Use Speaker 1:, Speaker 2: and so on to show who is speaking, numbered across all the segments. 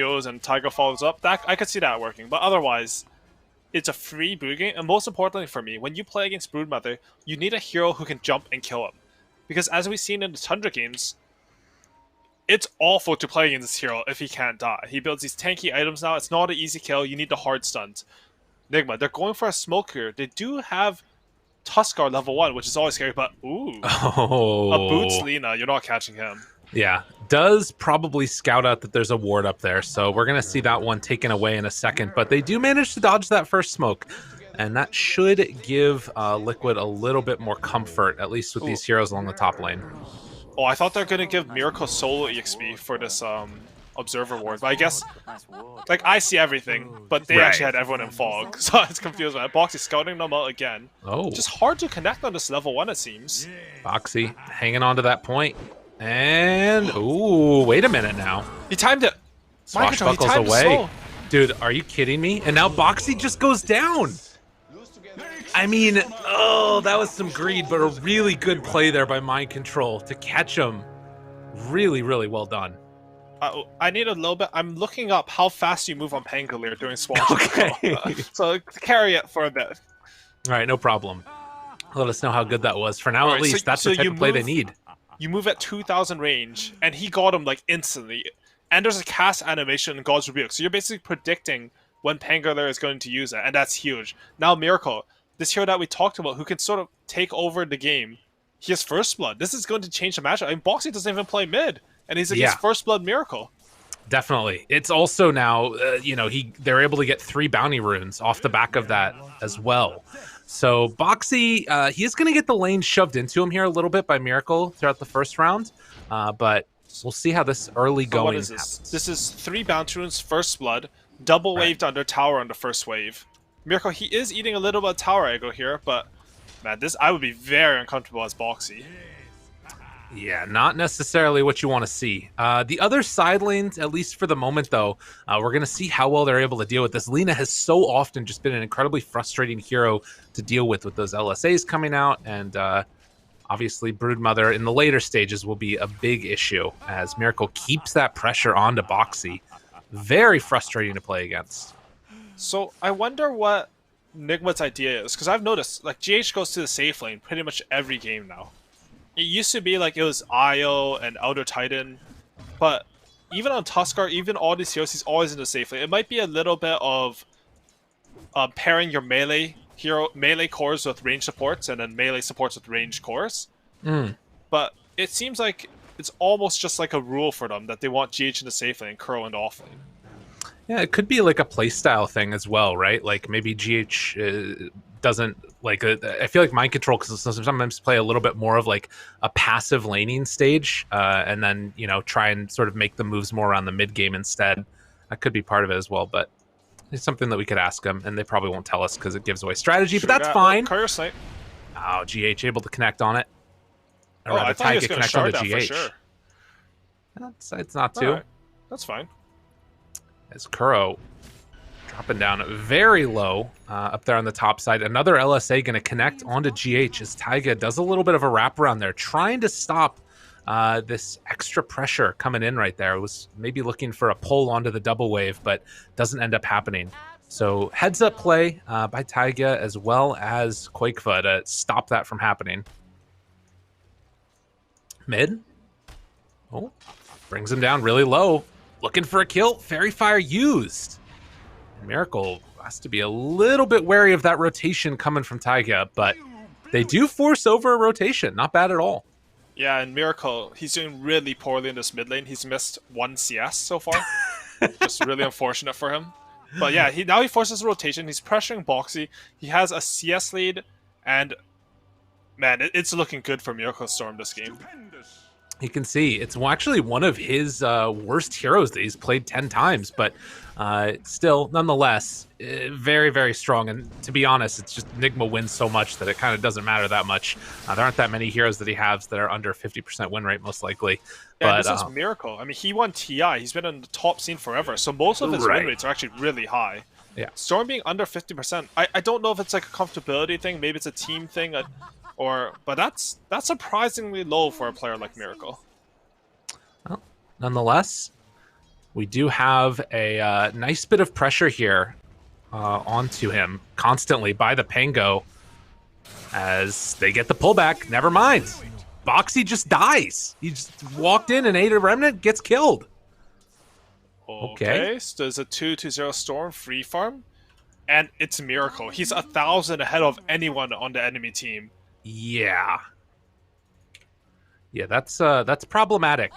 Speaker 1: goes and Tiger follows up, that I could see that working. But otherwise, it's a free brood game, and most importantly for me, when you play against Broodmother, you need a hero who can jump and kill him. Because as we've seen in the Tundra games, it's awful to play against this hero if he can't die. He builds these tanky items now, it's not an easy kill, you need the hard stuns. Nigma, they're going for a smoke here. They do have Tuskar level 1, which is always scary, but ooh. A Boots Lina, you're not catching him.
Speaker 2: Yeah, does probably scout out that there's a ward up there, so we're going to see that one taken away in a second, but they do manage to dodge that first smoke, and that should give Liquid a little bit more comfort, at least with these heroes along the top lane.
Speaker 1: Oh, I thought they're going to give Miracle solo EXP for this Observer ward, but I guess, like, I see everything, but they actually had everyone in Fog, so I was confused by that. Bo3 scouting them out again.
Speaker 2: Oh.
Speaker 1: Just hard to connect on this level 1, it seems.
Speaker 2: Bo3 hanging on to that point. And, ooh, wait a minute now.
Speaker 1: He timed it.
Speaker 2: Swashbuckles away. Dude, are you kidding me? And now Bo3 just goes down. I mean, oh, that was some greed, but a really good play there by Mind Control to catch him. Really, really well done.
Speaker 1: I need a little bit. I'm looking up how fast you move on Pangolier during Swashbuckle. Okay. So carry it for a bit.
Speaker 2: All right, no problem. Let us know how good that was. For now,
Speaker 1: right,
Speaker 2: at least, that's the type of play they need.
Speaker 1: You move at 2,000 range, and he got him, like, instantly. And there's a cast animation in God's Rebuke, so you're basically predicting when Pangolier is going to use it, and that's huge. Now, Miracle, this hero that we talked about, who can sort of take over the game, he has First Blood. This is going to change the matchup. I mean, Bo3 doesn't even play mid, and he's against First Blood Miracle.
Speaker 2: Definitely. It's also now, you know, they're able to get 3 bounty runes off the back of that as well. So Bo3, he is going to get the lane shoved into him here a little bit by Miracle throughout the first round, but we'll see how this early going happens.
Speaker 1: This is 3 bounty runes, First Blood, double waved under tower on the first wave. Miracle, he is eating a little bit of tower aggro here, but man, I would be very uncomfortable as Bo3.
Speaker 2: Yeah, not necessarily what you want to see. The other side lanes, at least for the moment, though, we're going to see how well they're able to deal with this. Lina has so often just been an incredibly frustrating hero to deal with those LSAs coming out, and obviously Broodmother in the later stages will be a big issue as Miracle keeps that pressure onto Bo3. Very frustrating to play against.
Speaker 1: So I wonder what Nigma's idea is, because I've noticed, like, GH goes to the safe lane pretty much every game now. It used to be like it was Io and Elder Titan, but even on Tuskar, even all these heroes, he's always in the safe lane. It might be a little bit of pairing your melee cores with range supports, and then melee supports with range cores. But it seems like it's almost just like a rule for them that they want GH in the safe lane, Kuro in the off lane.
Speaker 2: Yeah, it could be like a playstyle thing as well, right? Like maybe GH doesn't like. I feel like Mind Control because sometimes play a little bit more of like a passive laning stage, and then try and sort of make the moves more around the mid game instead. That could be part of it as well, but it's something that we could ask them, and they probably won't tell us because it gives away strategy. But that's fine. Oh, GH able to connect on it.
Speaker 1: Or I thought he was going to shard that for sure.
Speaker 2: It's not too.
Speaker 1: Right. That's fine.
Speaker 2: As Kuro dropping down very low up there on the top side. Another LSA going to connect onto GH as Taiga does a little bit of a wraparound there, trying to stop this extra pressure coming in right there. It was maybe looking for a pull onto the double wave, but doesn't end up happening. So heads up play by Taiga as well as Quakefa to stop that from happening. Mid. Oh, brings him down really low. Looking for a kill. Fairy Fire used. And Miracle has to be a little bit wary of that rotation coming from Taiga, but they do force over a rotation. Not bad at all.
Speaker 1: Yeah, and Miracle, he's doing really poorly in this mid lane. He's missed 1 CS so far. Just really unfortunate for him. But yeah, now he forces a rotation. He's pressuring Bo3. He has a CS lead, and man, it's looking good for Miracle Storm this game.
Speaker 2: You can see it's actually one of his worst heroes that he's played 10 times, but still, nonetheless, very, very strong. And to be honest, it's just Nigma wins so much that it kind of doesn't matter that much. There aren't that many heroes that he has that are under 50% win rate, most likely.
Speaker 1: Yeah, but this is Miracle. I mean, he won TI. He's been in the top scene forever, so most of his win rates are actually really high.
Speaker 2: Yeah.
Speaker 1: Storm being under 50%, I don't know if it's like a comfortability thing, maybe it's a team thing, but that's surprisingly low for a player like Miracle.
Speaker 2: Well, nonetheless, We do have a nice bit of pressure here onto him constantly by the Pango as they get the pullback. Never mind. Bo3 just dies. He just walked in and ate a remnant, gets killed.
Speaker 1: Okay, so there's a 2-0 Storm free farm, and it's Miracle. He's 1,000 ahead of anyone on the enemy team.
Speaker 2: Yeah. Yeah, that's problematic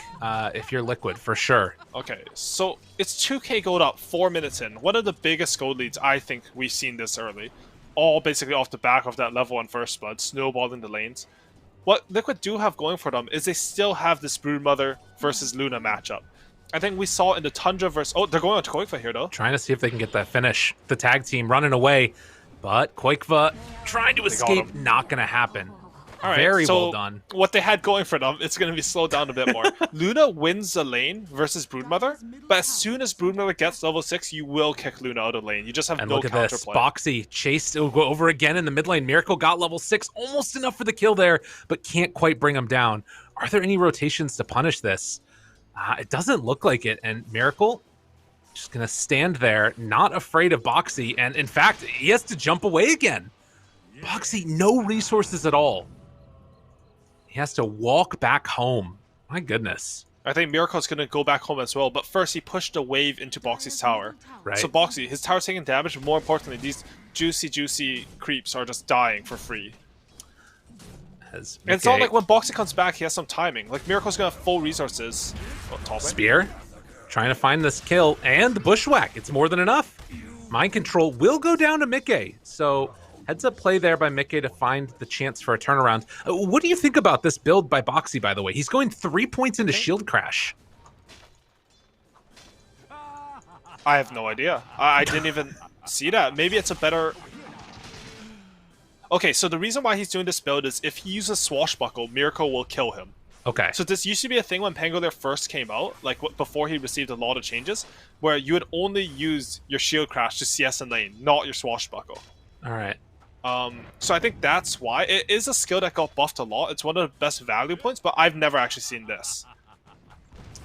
Speaker 2: if you're Liquid, for sure.
Speaker 1: Okay, so it's 2k gold up 4 minutes in. One of the biggest gold leads I think we've seen this early. All basically off the back of that level 1 first blood, snowballing the lanes. What Liquid do have going for them is they still have this Broodmother versus Luna matchup. I think we saw in the Tundra versus... Oh, they're going on to Koikva here, though.
Speaker 2: Trying to see if they can get that finish. The tag team running away, but Koikva trying to escape, not going to happen.
Speaker 1: All right,
Speaker 2: very
Speaker 1: so
Speaker 2: well done.
Speaker 1: What they had going for them, it's going to be slowed down a bit more. Luna wins the lane versus Broodmother, but as soon as Broodmother gets level 6, you will kick Luna out of the lane. You just have no counterplay.
Speaker 2: Look at this. Bo3 chased over again in the mid lane. Miracle got level 6, almost enough for the kill there, but can't quite bring him down. Are there any rotations to punish this? It doesn't look like it, and Miracle just going to stand there, not afraid of Bo3, and in fact, he has to jump away again. Bo3, no resources at all. He has to walk back home. My goodness.
Speaker 1: I think Miracle's going to go back home as well, but first he pushed a wave into Bo3's tower.
Speaker 2: Right.
Speaker 1: So Bo3, his tower's taking damage, but more importantly, these juicy creeps are just dying for free. And it's not like when Bo3 comes back, he has some timing. Like, Miracle's going to have full resources. Oh,
Speaker 2: Spear, trying to find this kill, and the bushwhack. It's more than enough. Mind control will go down to Mickey, so... Heads up play there by Mickey to find the chance for a turnaround. What do you think about this build by Bo3, by the way? He's going 3 points into shield crash.
Speaker 1: I have no idea. I didn't even see that. Maybe it's a better... Okay, so the reason why he's doing this build is if he uses Swashbuckle, Miracle will kill him.
Speaker 2: Okay.
Speaker 1: So this used to be a thing when Pangolier first came out, like before he received a lot of changes, where you would only use your shield crash to CS in lane, not your Swashbuckle.
Speaker 2: All right.
Speaker 1: So I think that's why. It is a skill that got buffed a lot. It's one of the best value points, but I've never actually seen this.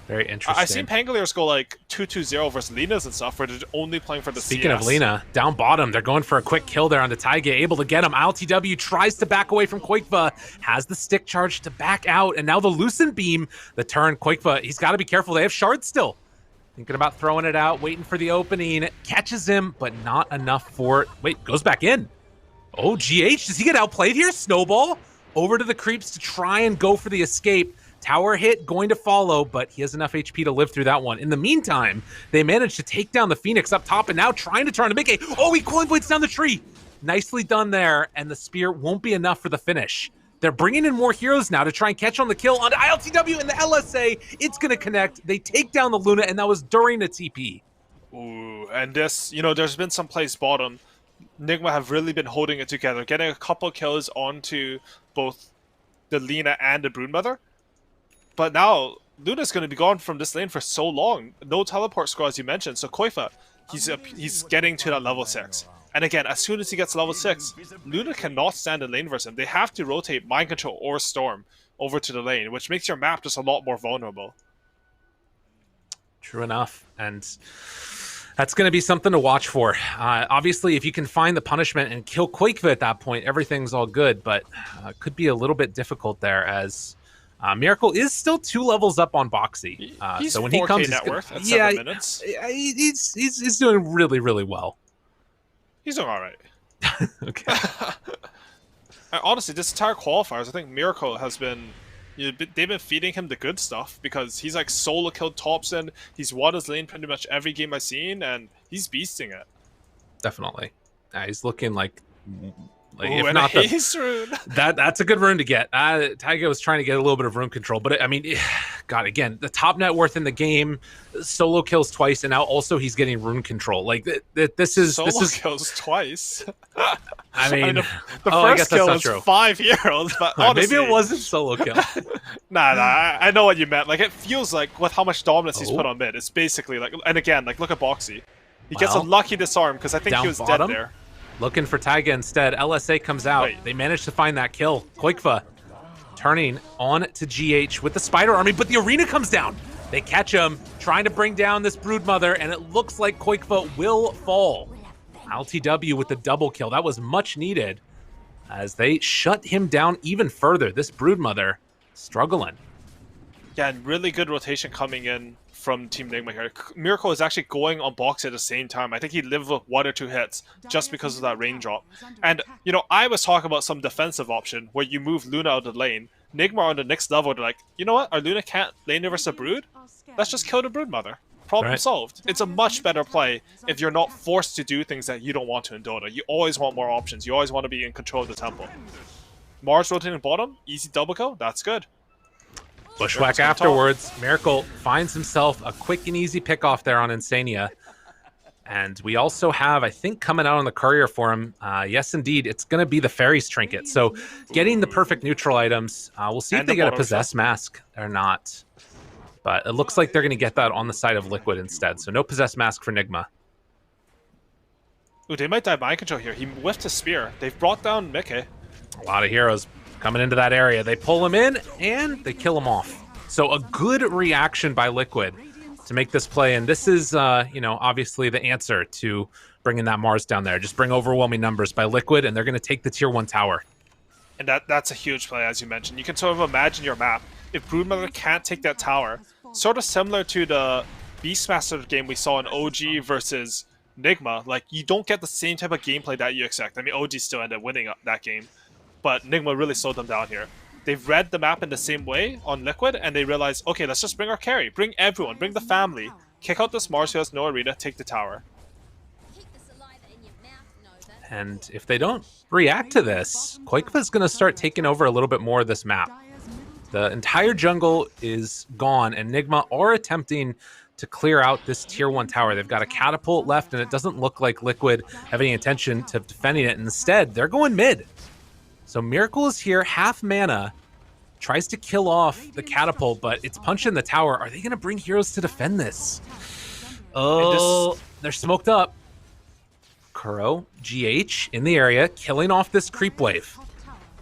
Speaker 2: Very interesting.
Speaker 1: I've seen Pangoliers go like 2-2-0 versus Linas and stuff, where they're only playing for the
Speaker 2: Speaking
Speaker 1: CS.
Speaker 2: of Lina, down bottom, they're going for a quick kill there on the Taiga, able to get him. ILTW tries to back away from Koikva, has the stick charge to back out, and now the Lucent Beam, the turn. Koikva, he's got to be careful. They have shards still. Thinking about throwing it out, waiting for the opening. Catches him, but not enough for it. Wait, goes back in. Oh, GH, does he get outplayed here? Snowball over to the creeps to try and go for the escape. Tower hit going to follow, but he has enough HP to live through that one. In the meantime, they managed to take down the Phoenix up top and now trying to turn to make a... Oh, he coin blades down the tree. Nicely done there, and the spear won't be enough for the finish. They're bringing in more heroes now to try and catch on the kill on ILTW and the LSA. It's going to connect. They take down the Luna, and that was during the TP.
Speaker 1: Ooh, and this, you know, there's been some plays bottom. Nigma have really been holding it together, getting a couple kills onto both the Lina and the Broodmother. But now, Luna's going to be gone from this lane for so long. No teleport score, as you mentioned. So Koikva, he's getting to that level 6. And again, as soon as he gets level 6, Luna cannot stand in lane versus him. They have to rotate Mind Control or Storm over to the lane, which makes your map just a lot more vulnerable.
Speaker 2: True enough. And that's going to be something to watch for. Obviously, if you can find the punishment and kill Koikva at that point, everything's all good. But could be a little bit difficult there as... Miracle is still 2 levels up on Bo3.
Speaker 1: He's
Speaker 2: so when
Speaker 1: 4K
Speaker 2: he comes,
Speaker 1: net worth at 7 minutes.
Speaker 2: He's doing really, really well.
Speaker 1: He's doing all right.
Speaker 2: Okay.
Speaker 1: Honestly, this entire qualifiers, I think Miracle has been... they've been feeding him the good stuff because he's like solo killed Thompson. He's won his lane pretty much every game I've seen, and he's beasting it.
Speaker 2: Definitely. He's looking like
Speaker 1: if
Speaker 2: and
Speaker 1: not haste rune.
Speaker 2: That's a good rune to get. Taiga was trying to get a little bit of rune control, but I mean, God, again, the top net worth in the game, solo kills twice, and now also he's getting rune control. Like this is
Speaker 1: kills twice.
Speaker 2: I mean,
Speaker 1: the first kill was 5-year-olds, but honestly,
Speaker 2: maybe it wasn't solo kill.
Speaker 1: Nah, I know what you meant. Like, it feels like with how much dominance he's put on mid, it's basically like, and again, like look at Bo3. He gets a lucky disarm because I think he was dead there.
Speaker 2: Looking for Taiga instead. LSA comes out.
Speaker 1: Wait.
Speaker 2: They managed to find that kill. Koikva turning on to GH with the Spider Army, but the arena comes down. They catch him, trying to bring down this Broodmother, and it looks like Koikva will fall. LTW with the double kill. That was much needed as they shut him down even further. This Broodmother struggling.
Speaker 1: Yeah, and really good rotation coming in from Team Nigma here. Miracle is actually going on box at the same time. I think he lived with 1 or 2 hits just because of that rain drop. And, you know, I was talking about some defensive option where you move Luna out of the lane. Nigma on the next level, they're like, you know what? Our Luna can't lane versus a Brood? Let's just kill the Broodmother. Problem solved. It's a much better play if you're not forced to do things that you don't want to in Dota. You always want more options. You always want to be in control of the temple. Mars rotating bottom, easy double kill, that's good.
Speaker 2: Bushwhack afterwards. Miracle finds himself a quick and easy pickoff there on Insania. And we also have, I think, coming out on the courier for him, yes, indeed, it's going to be the Fairies Trinket. So getting the perfect neutral items. We'll see if they get a Possess Mask or not. But it looks like they're going to get that on the side of Liquid instead. So no Possess Mask for Nigma.
Speaker 1: Ooh, they might die mind control here. He whiffed his spear. They've brought down Mickey.
Speaker 2: A lot of heroes coming into that area. They pull him in, and they kill him off. So a good reaction by Liquid to make this play. And this is, you know, obviously the answer to bringing that Mars down there. Just bring overwhelming numbers by Liquid, and they're going to take the Tier 1 tower.
Speaker 1: And that's a huge play, as you mentioned. You can sort of imagine your map. If Broodmother can't take that tower, sort of similar to the Beastmaster game we saw in OG versus Nigma, like, you don't get the same type of gameplay that you expect. I mean, OG still ended up winning that game, but Nigma really slowed them down here. They've read the map in the same way on Liquid, and they realize, okay, let's just bring our carry. Bring everyone. Bring the family. Kick out this Mars who has no arena. Take the tower.
Speaker 2: And if they don't react to this, Koikva's going to start taking over a little bit more of this map. The entire jungle is gone, and Nigma are attempting to clear out this Tier 1 tower. They've got a catapult left, and it doesn't look like Liquid have any intention to defending it. Instead, they're going mid. So Miracle is here, half mana, tries to kill off the catapult, but it's punching the tower. Are they going to bring heroes to defend this? Oh, they're smoked up. Kuro, GH in the area, killing off this creep wave.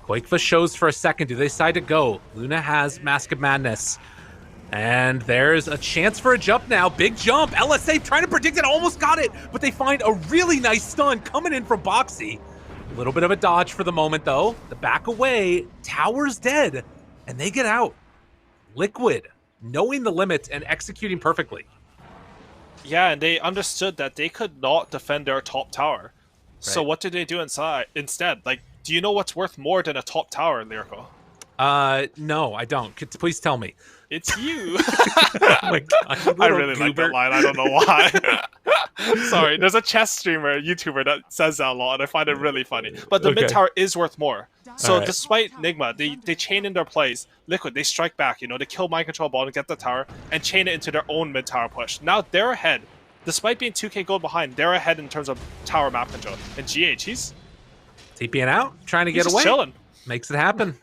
Speaker 2: Koikva shows for a second. Do they decide to go? Luna has Mask of Madness. And there's a chance for a jump now. Big jump. LSA trying to predict it. Almost got it. But they find a really nice stun coming in from Boxy. A little bit of a dodge for the moment, though. The back away. Tower's dead. And they get out. Liquid, knowing the limit and executing perfectly.
Speaker 1: Yeah, and they understood that they could not defend their top tower. Right. So what did they do instead? Like, do you know what's worth more than a top tower, Lyrical?
Speaker 2: No, I don't. Please tell me.
Speaker 1: It's you.
Speaker 2: Oh my God,
Speaker 1: I really like that line. I don't know why. Sorry, there's a chess streamer, YouTuber that says that a lot, and I find it really funny. But the mid tower is worth more. So despite Nigma, they chain in their plays. Liquid, they strike back. You know, they kill mind control ball and get the tower and chain it into their own mid tower push. Now they're ahead. Despite being 2k gold behind, they're ahead in terms of tower map control. And GH, he's
Speaker 2: TPing out, trying to get away.
Speaker 1: Chilling.
Speaker 2: Makes it happen.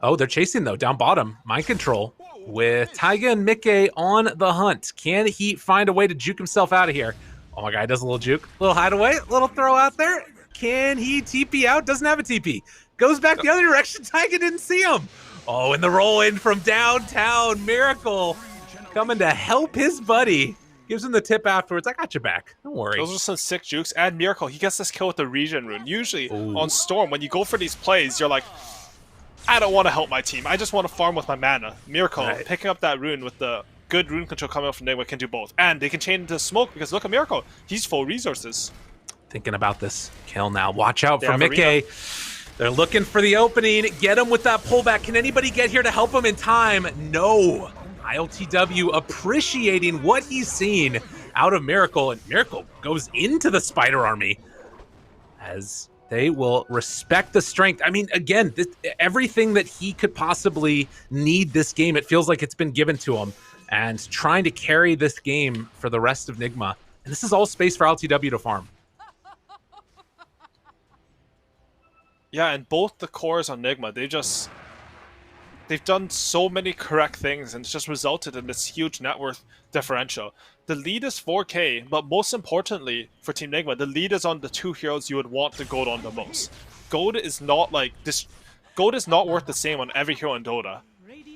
Speaker 2: Oh, they're chasing, though, down bottom. Mind control with Taiga and Mickey on the hunt. Can he find a way to juke himself out of here? Oh, my God, does a little juke. Little hideaway, little throw out there. Can he TP out? Doesn't have a TP. Goes back the other direction. Taiga didn't see him. Oh, and the roll in from downtown. Miracle coming to help his buddy. Gives him the tip afterwards. I got your back. Don't worry.
Speaker 1: Those are some sick jukes. And Miracle, he gets this kill with the regen rune. Usually on Storm, when you go for these plays, you're like, I don't want to help my team. I just want to farm with my mana. Miracle, picking up that rune with the good rune control coming up from Nigma can do both. And they can chain into smoke because look at Miracle. He's full resources. Thinking
Speaker 2: about this kill now. Watch out for Mickey. They're looking for the opening. Get him with that pullback. Can anybody get here to help him in time? No. ILTW appreciating what he's seen out of Miracle. And Miracle goes into the Spider Army as they will respect the strength. I mean, again, everything that he could possibly need this game, it feels like it's been given to him. And trying to carry this game for the rest of Nigma. And this is all space for LTW to farm.
Speaker 1: Yeah, and both the cores on Nigma, they've done so many correct things, and it's just resulted in this huge net worth differential. The lead is 4k, but most importantly for Team Nigma, the lead is on the two heroes you would want the gold on the most. Gold is not like this. Gold is not worth the same on every hero in Dota.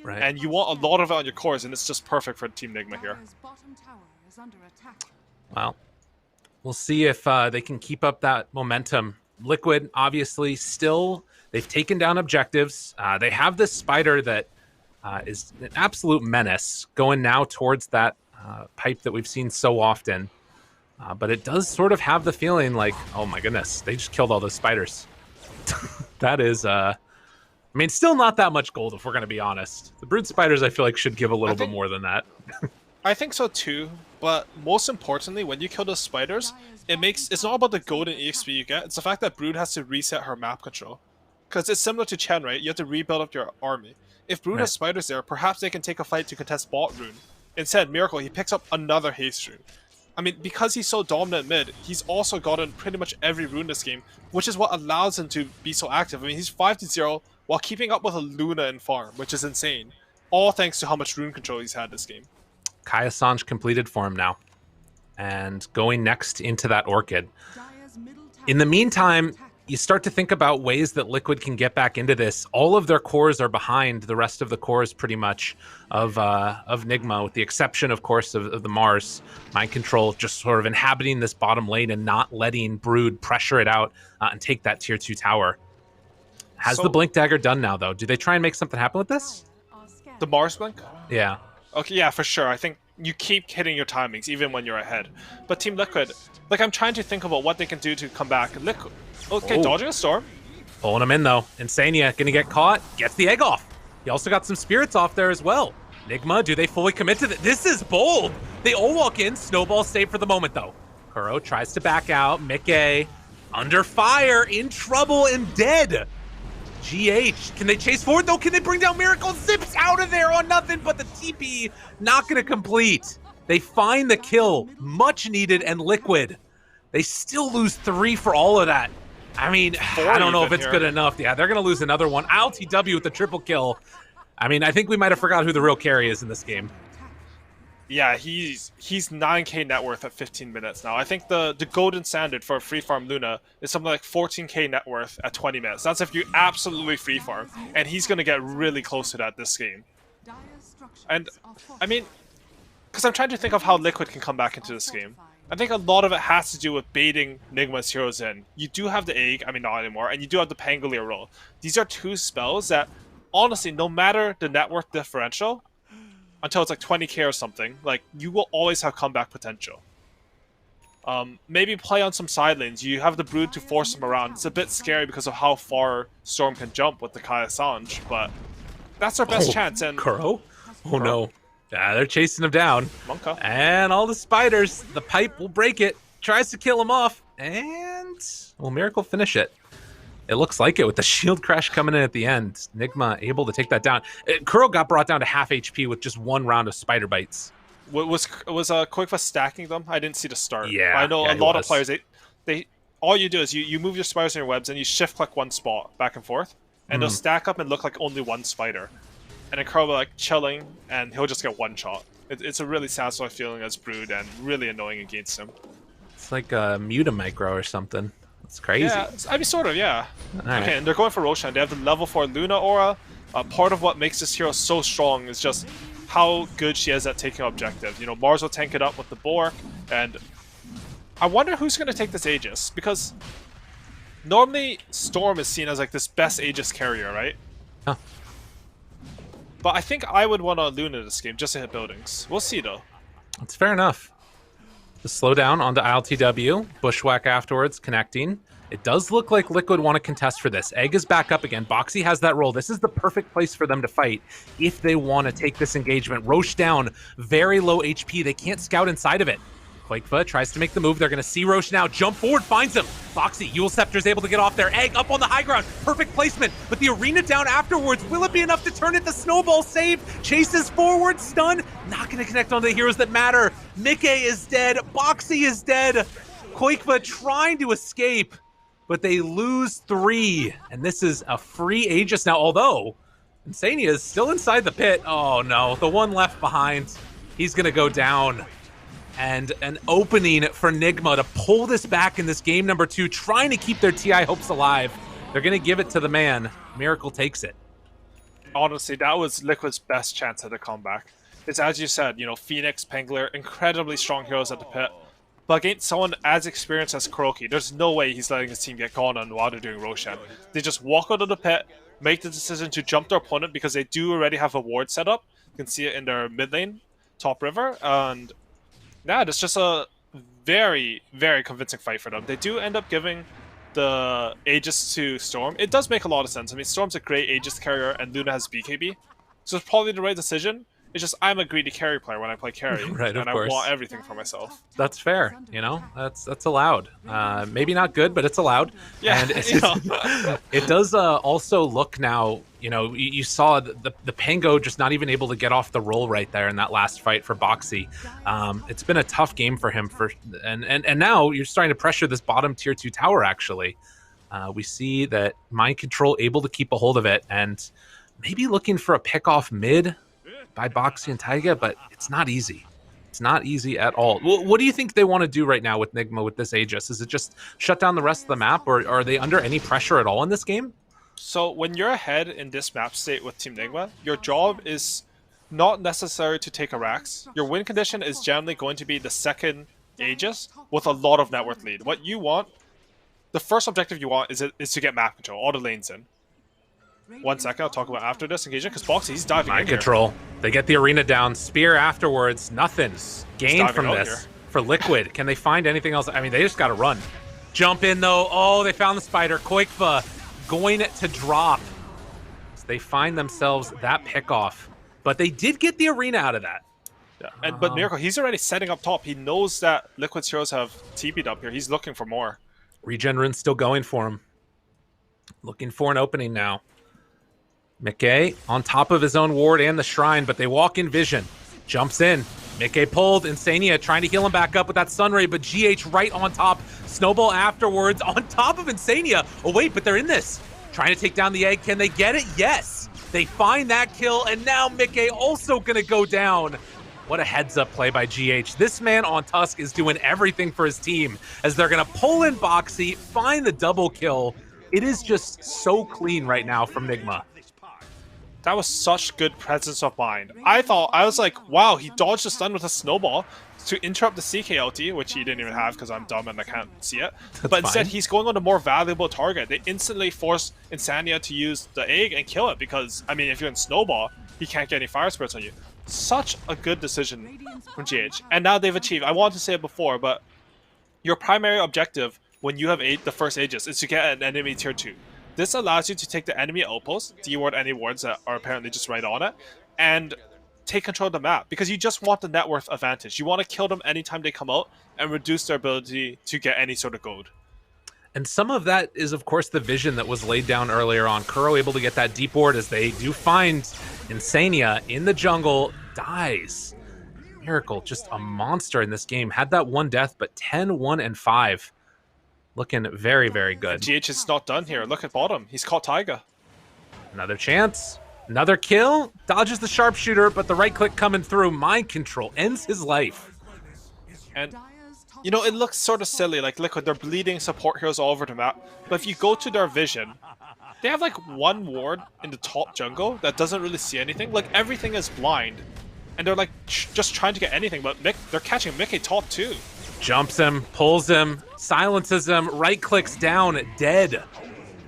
Speaker 2: Right.
Speaker 1: And you want a lot of it on your cores, and it's just perfect for Team Nigma here.
Speaker 2: Well, we'll see if they can keep up that momentum. Liquid, obviously, still, they've taken down objectives. They have this spider that is an absolute menace going now towards that pipe that we've seen so often. But it does sort of have the feeling like, oh my goodness, they just killed all those spiders. That is, I mean, still not that much gold if we're going to be honest. The brood spiders, I feel like, should give a little bit more than that.
Speaker 1: I think so too, but most importantly, when you kill those spiders, it's not about the golden EXP you get, it's the fact that Brood has to reset her map control. Because it's similar to Chen, right? You have to rebuild up your army. If Brood has spiders there, perhaps they can take a fight to contest bot rune. Instead, Miracle, he picks up another haste rune. I mean, because he's so dominant mid, he's also gotten pretty much every rune this game, which is what allows him to be so active. I mean, he's 5-0 while keeping up with a Luna in farm, which is insane. All thanks to how much rune control he's had this game.
Speaker 2: Kai Assange completed for him now. And going next into that Orchid. In the meantime, you start to think about ways that Liquid can get back into this. All of their cores are behind the rest of the cores, pretty much, of Nigma, with the exception, of course, of the Mars. Mind Control just sort of inhabiting this bottom lane and not letting Brood pressure it out and take that tier 2 tower. Has the Blink Dagger done now, though? Do they try and make something happen with this?
Speaker 1: The Mars Blink?
Speaker 2: Yeah.
Speaker 1: Okay, yeah, for sure. I think you keep hitting your timings, even when you're ahead. But Team Liquid, like, I'm trying to think about what they can do to come back. Liquid, okay, dodging a storm.
Speaker 2: Pulling him in, though. Insania gonna get caught, gets the egg off. He also got some spirits off there as well. Nigma, do they fully commit to this? This is bold. They all walk in, snowball safe for the moment, though. Kuro tries to back out. Mickey, under fire, in trouble, and dead. GH, can they chase forward though? Can they bring down Miracle? Zips out of there on nothing but the TP. Not gonna complete. They find the kill, much needed and Liquid. They still lose 3 for all of that. I mean, I don't know if it's good enough. Yeah, they're gonna lose another one. LTW with the triple kill. I mean, I think we might have forgot who the real carry is in this game.
Speaker 1: Yeah, he's 9k net worth at 15 minutes now. I think the golden standard for a free farm Luna is something like 14k net worth at 20 minutes. That's if you absolutely free farm, and he's going to get really close to that this game. And, I mean, because I'm trying to think of how Liquid can come back into this game. I think a lot of it has to do with baiting Nigma's heroes in. You do have the Egg, I mean not anymore, and you do have the Pangolier roll. These are 2 spells that, honestly, no matter the net worth differential, until it's like 20k or something, like, you will always have comeback potential. Maybe play on some side lanes. You have the Brood to force them around. It's a bit scary because of how far Storm can jump with the Kai Assange, but that's our best chance. And
Speaker 2: Kuro? Oh no. Yeah, they're chasing him down.
Speaker 1: Monka.
Speaker 2: And all the spiders. The pipe will break it. Tries to kill him off. And will Miracle finish it? It looks like it with the shield crash coming in at the end. Nigma able to take that down. Kuro got brought down to half HP with just 1 round of spider bites.
Speaker 1: Was Quickfa stacking them? I didn't see the start.
Speaker 2: Yeah,
Speaker 1: I know a lot of players, they all you do is you move your spiders in your webs and you shift click 1 spot back and forth, and they'll stack up and look like only 1 spider. And then Kuro will like chilling and he'll just get 1 shot. It's a really satisfying feeling as Brood and really annoying against him.
Speaker 2: It's like a Mutamicro or something. It's crazy.
Speaker 1: Yeah, I mean, sort of, yeah.
Speaker 2: Right.
Speaker 1: Okay, and they're going for Roshan. They have the level 4 Luna aura. Part of what makes this hero so strong is just how good she is at taking objectives. You know, Mars will tank it up with the Bork, and I wonder who's going to take this Aegis, because normally Storm is seen as like this best Aegis carrier, right?
Speaker 2: Huh.
Speaker 1: But I think I would want to Luna this game just to hit buildings. We'll see, though.
Speaker 2: That's fair enough. The slowdown onto ILTW, Bushwhack afterwards, connecting. It does look like Liquid want to contest for this. Egg is back up again. Boxy has that roll. This is the perfect place for them to fight if they want to take this engagement. Roche down, very low HP. They can't scout inside of it. Quakefa tries to make the move. They're going to see Roche now. Jump forward, finds him. Boxy, Yule Scepter is able to get off there. Egg up on the high ground. Perfect placement. But the arena down afterwards. Will it be enough to turn it? The snowball save. Chases forward. Stun. Not going to connect on the heroes that matter. Mickey is dead. Boxy is dead. Quakefa trying to escape. But they lose 3. And this is a free Aegis now. Although, Insania is still inside the pit. Oh no. The one left behind. He's going to go down. And an opening for Nigma to pull this back in this game number 2, trying to keep their TI hopes alive. They're going to give it to the man. Miracle takes it.
Speaker 1: honestly, that was Liquid's best chance at a comeback. It's as you said, Phoenix, Pengler, incredibly strong heroes at the pit. But against someone as experienced as Kuroki, there's no way he's letting his team get gone on while they're doing Roshan. They just walk out of the pit, make the decision to jump their opponent because they do already have a ward set up. You can see it in their mid lane, top river, and yeah, it's just a very, very convincing fight for them. They do end up giving the Aegis to Storm. It does make a lot of sense. I mean, Storm's a great Aegis carrier, and Luna has BKB, so it's probably the right decision. It's just I'm a greedy carry player when I play carry,
Speaker 2: Right,
Speaker 1: and
Speaker 2: of course.
Speaker 1: I want everything for myself.
Speaker 2: That's fair, that's allowed. Maybe not good, but it's allowed.
Speaker 1: Yeah,
Speaker 2: and it does also look now. You saw the Pango just not even able to get off the roll right there in that last fight for Bo3. It's been a tough game for him and now you're starting to pressure this bottom tier 2 tower. Actually, we see that Mind Control able to keep a hold of it and maybe looking for a pick off mid by Bo3 and Taiga, but it's not easy. It's not easy at all. What do you think they want to do right now with Nigma with this Aegis? Is it just shut down the rest of the map, or are they under any pressure at all in this game?
Speaker 1: So when you're ahead in this map state with Team Nigma, your job is not necessary to take a Rax. Your win condition is generally going to be the second Aegis with a lot of net worth lead. What you want, the first objective you want is to get map control, all the lanes in. 1 second, I'll talk about after this engagement, because Bo3, he's diving
Speaker 2: Mind
Speaker 1: in
Speaker 2: control.
Speaker 1: Here.
Speaker 2: They get the arena down. Spear afterwards. Nothing gained from this
Speaker 1: here.
Speaker 2: for Liquid. Can they find anything else? I mean, they just got to run. Jump in, though. Oh, they found the spider. Koikva going to drop. So they find themselves that pick-off. But they did get the arena out of that.
Speaker 1: Yeah. But Miracle, he's already setting up top. He knows that Liquid's heroes have TP'd up here. He's looking for more.
Speaker 2: Regen Rune's still going for him. Looking for an opening now. Mickey on top of his own ward and the shrine, but they walk in vision. Jumps in. Mickey pulled. Insania trying to heal him back up with that Sunray, but GH right on top. Snowball afterwards on top of Insania. Oh, wait, but they're in this. Trying to take down the egg. Can they get it? Yes. They find that kill, and now Mickey also going to go down. What a heads-up play by GH. This man on Tusk is doing everything for his team as they're going to pull in Bo3, find the double kill. It is just so clean right now from Nigma.
Speaker 1: That was such good presence of mind. I was like, wow, he dodged the stun with a snowball to interrupt the CK ulti, which he didn't even have because I'm dumb and I can't see it. But instead, he's going on a more valuable target. They instantly force Insania to use the egg and kill it because, I mean, if you're in snowball, he can't get any fire spirits on you. Such a good decision from GH. And now they've achieved, I wanted to say it before, but your primary objective when you have the first Aegis is to get an enemy tier 2. This allows you to take the enemy outpost, deward any wards that are apparently just right on it, and take control of the map, because you just want the net worth advantage. You want to kill them anytime they come out and reduce their ability to get any sort of gold.
Speaker 2: And some of that is, of course, the vision that was laid down earlier on. Kuro able to get that deep ward as they do find Insania in the jungle, dies. Miracle, just a monster in this game. Had that one death, but 10, 1, and 5. Looking very, very good.
Speaker 1: GH is not done here. Look at bottom. He's caught Taiga.
Speaker 2: Another chance. Another kill. Dodges the sharpshooter, but the right click coming through. Mind control ends his life.
Speaker 1: And, you know, it looks sort of silly. Like, Liquid, they're bleeding support heroes all over the map. But if you go to their vision, they have, like, one ward in the top jungle that doesn't really see anything. Like, everything is blind. And they're, like, just trying to get anything. But they're catching Mickey top too.
Speaker 2: Jumps him, pulls him, silences him, right clicks down, dead.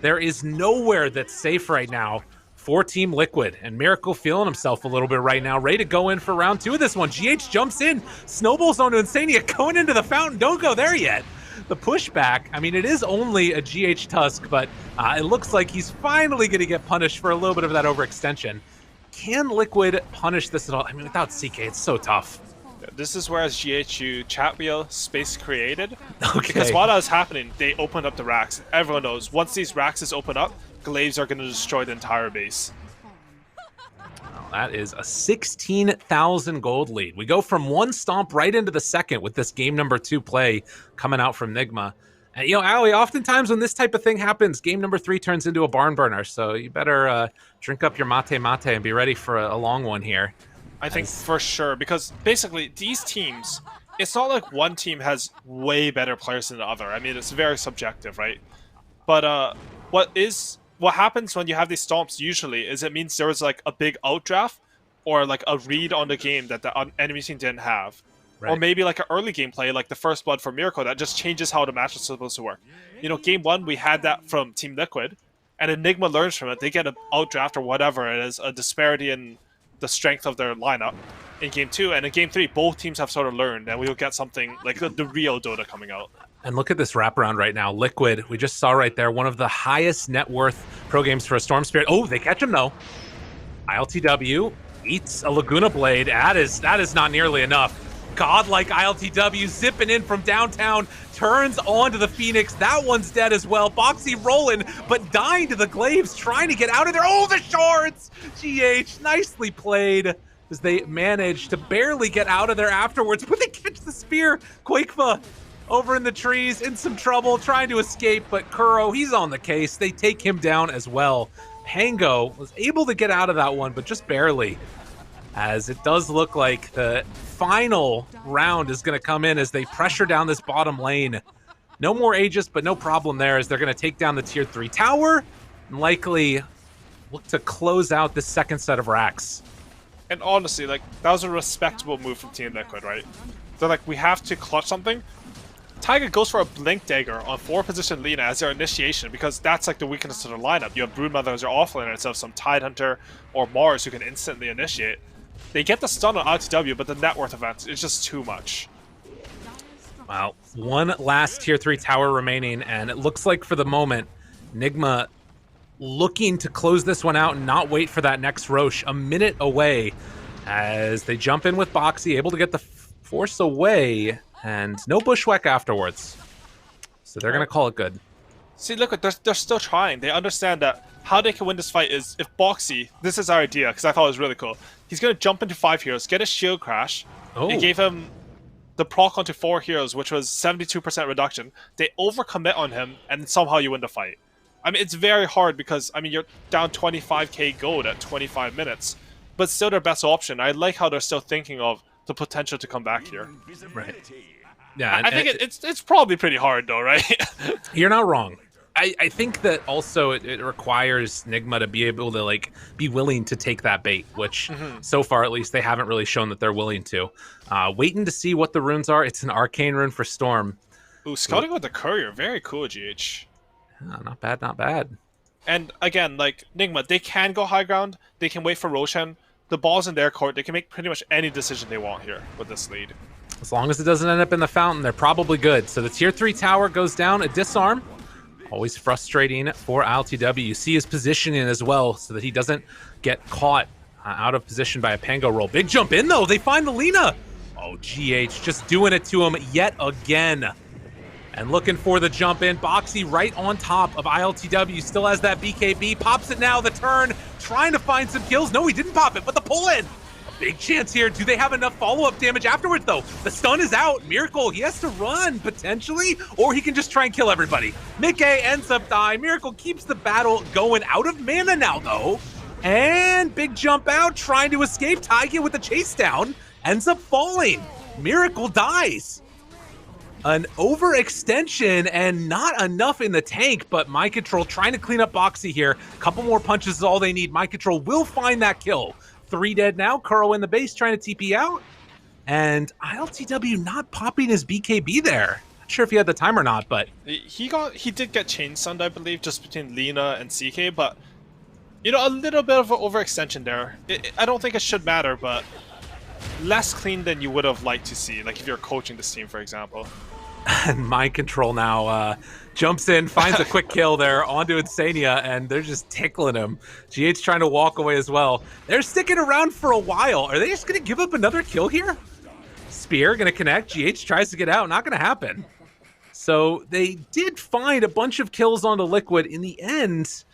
Speaker 2: There is nowhere that's safe right now for Team Liquid, and Miracle feeling himself a little bit right now, ready to go in for round 2 of this one. GH jumps in, snowballs onto Insania, going into the fountain. Don't go there yet. The pushback, I mean, it is only a GH Tusk, but it looks like he's finally going to get punished for a little bit of that overextension. Can Liquid punish this at all? I mean, without CK, it's so tough.
Speaker 1: This is where as GHU chat wheel space created.
Speaker 2: Okay.
Speaker 1: Because while that was happening, they opened up the racks. Everyone knows, once these racks open up, glaives are going to destroy the entire base.
Speaker 2: Well, that is a 16,000 gold lead. We go from one stomp right into the second with this game number 2 play coming out from Nigma. And, you know, Ali, oftentimes when this type of thing happens, game number 3 turns into a barn burner. So you better drink up your mate and be ready for a long one here.
Speaker 1: I think for sure, because basically these teams, it's not like one team has way better players than the other. I mean, it's very subjective, right? But what is what happens when you have these stomps usually is it means there was like a big outdraft or like a read on the game that the enemy team didn't have. Or
Speaker 2: Right.
Speaker 1: maybe like an early gameplay, like the first blood for Miracle, that just changes how the match is supposed to work. You know, game one, we had that from Team Liquid, and Enigma learns from it. They get an outdraft or whatever it is, a disparity in the strength of their lineup in game two. And in game three, both teams have sort of learned, and we'll get something like the real Dota coming out.
Speaker 2: And look at this wraparound right now. Liquid, we just saw right there, one of the highest net worth pro games for a Storm Spirit. Oh, they catch him though. ILTW eats a Laguna Blade. That is not nearly enough. Godlike ILTW zipping in from downtown, turns onto the Phoenix. That one's dead as well. Bo3 rolling, but dying to the glaives, trying to get out of there. Oh, the shards! GH, nicely played, as they manage to barely get out of there afterwards, but they catch the spear. Quakefa over in the trees, in some trouble, trying to escape, but Kuro, he's on the case. They take him down as well. Pango was able to get out of that one, but just barely, as it does look like the final round is going to come in as they pressure down this bottom lane. No more Aegis, but no problem there, as they're going to take down the tier 3 tower and likely look to close out this second set of racks.
Speaker 1: And honestly, like, that was a respectable move from Team Liquid, right? They're like, we have to clutch something. Taiga goes for a Blink Dagger on 4-position Lina as their initiation, because that's like the weakness of their lineup. You have Broodmother as your offlaner instead of some Tidehunter or Mars who can instantly initiate. They get the stun on RTW, but the net worth event is just too much.
Speaker 2: Well, one last tier 3 tower remaining, and it looks like for the moment, Nigma looking to close this one out and not wait for that next Roche. A minute away as they jump in with Bo3, able to get the force away, and no Bushwhack afterwards. So they're going to call it good.
Speaker 1: See, look, they're still trying. They understand that how they can win this fight is if Bo3, this is our idea, because I thought it was really cool. He's going to jump into 5 heroes, get a shield crash.
Speaker 2: Oh.
Speaker 1: It gave him the proc onto 4 heroes, which was 72% reduction. They overcommit on him, and somehow you win the fight. I mean, it's very hard because, I mean, you're down 25k gold at 25 minutes, but still their best option. I like how they're still thinking of the potential to come back here.
Speaker 2: Right. Yeah,
Speaker 1: I think it's probably pretty hard, though, right?
Speaker 2: You're not wrong. I think that also it requires Nigma to be able to, like, be willing to take that bait, which so far at least they haven't really shown that they're willing to. Waiting to see what the runes are. It's an arcane rune for Storm.
Speaker 1: Ooh, scouting with the courier, very cool, GH.
Speaker 2: Not bad, not bad.
Speaker 1: And again, like Nigma, they can go high ground. They can wait for Roshan. The ball's in their court. They can make pretty much any decision they want here with this lead.
Speaker 2: As long as it doesn't end up in the fountain, they're probably good. So the tier 3 tower goes down, a disarm. Always frustrating for ILTW. You see his positioning as well so that he doesn't get caught out of position by a Pango roll. Big jump in, though. They find the Lina. Oh, GH just doing it to him yet again. And looking for the jump in. Bo3 right on top of ILTW. Still has that BKB. Pops it now. The turn. Trying to find some kills. No, he didn't pop it, but the pull in. A big chance here. Do they have enough follow-up damage afterwards, though? The stun is out. Miracle, he has to run, potentially. Or he can just try and kill everybody. Mickey ends up dying. Miracle keeps the battle going. Out of mana now, though. And big jump out. Trying to escape. Taiga with the chase down. Ends up falling. Miracle dies. An overextension and not enough in the tank, but Mind Control trying to clean up Bo3 here. Couple more punches is all they need. Mind Control will find that kill. 3 dead now. Kuro in the base trying to TP out. And ILTW not popping his BKB there. Not sure if he had the time or not, but...
Speaker 1: He did get chain stunned, I believe, just between Lina and CK, but... You know, a little bit of an overextension there. I don't think it should matter, but... Less clean than you would have liked to see, like if you're coaching this team, for example.
Speaker 2: And Mind Control now jumps in, finds a quick kill there onto Insania, and they're just tickling him. GH trying to walk away as well. They're sticking around for a while. Are they just going to give up another kill here? Spear going to connect. GH tries to get out. Not going to happen. So they did find a bunch of kills onto Liquid. In the end,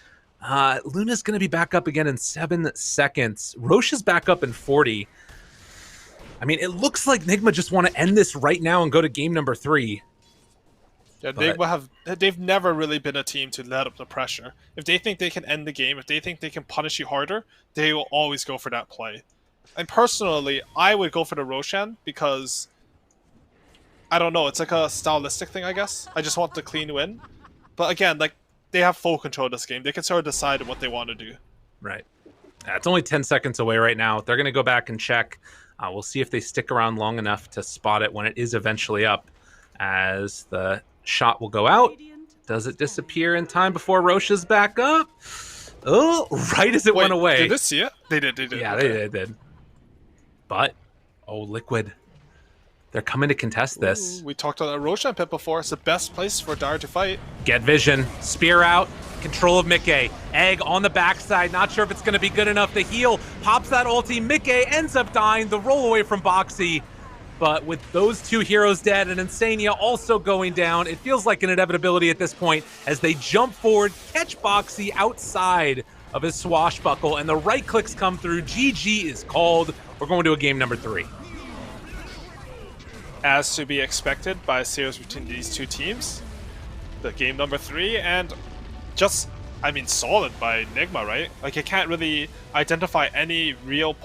Speaker 2: Luna's going to be back up again in 7 seconds. Roche is back up in 40. I mean, it looks like Nigma just want to end this right now and go to game number 3.
Speaker 1: Yeah, they've never really been a team to let up the pressure. If they think they can end the game, if they think they can punish you harder, they will always go for that play. And personally, I would go for the Roshan because, I don't know, it's like a stylistic thing, I guess. I just want the clean win. But again, like, they have full control of this game. They can sort of decide what they want to do.
Speaker 2: Right. It's only 10 seconds away right now. They're going to go back and check. We'll see if they stick around long enough to spot it when it is eventually up, as the shot will go out. Does it disappear in time before Roche's back up? Oh, right as it went away.
Speaker 1: Did they see it? They did.
Speaker 2: Yeah,
Speaker 1: okay.
Speaker 2: they did. But, oh, Liquid. They're coming to contest this.
Speaker 1: Ooh, we talked about that Roshan pit before. It's the best place for Dire to fight.
Speaker 2: Get vision. Spear out. Control of Mickey. Egg on the backside. Not sure if it's going to be good enough to heal. Pops that ulti. Mickey ends up dying. The roll away from Bo3. But with those two heroes dead and Insania also going down, it feels like an inevitability at this point as they jump forward, catch Bo3 outside of his swashbuckle, and the right clicks come through. GG is called. We're going to a game number 3.
Speaker 1: As to be expected by a series between these two teams, the game number 3, and just, I mean, solid by Nigma, right? Like, you can't really identify any real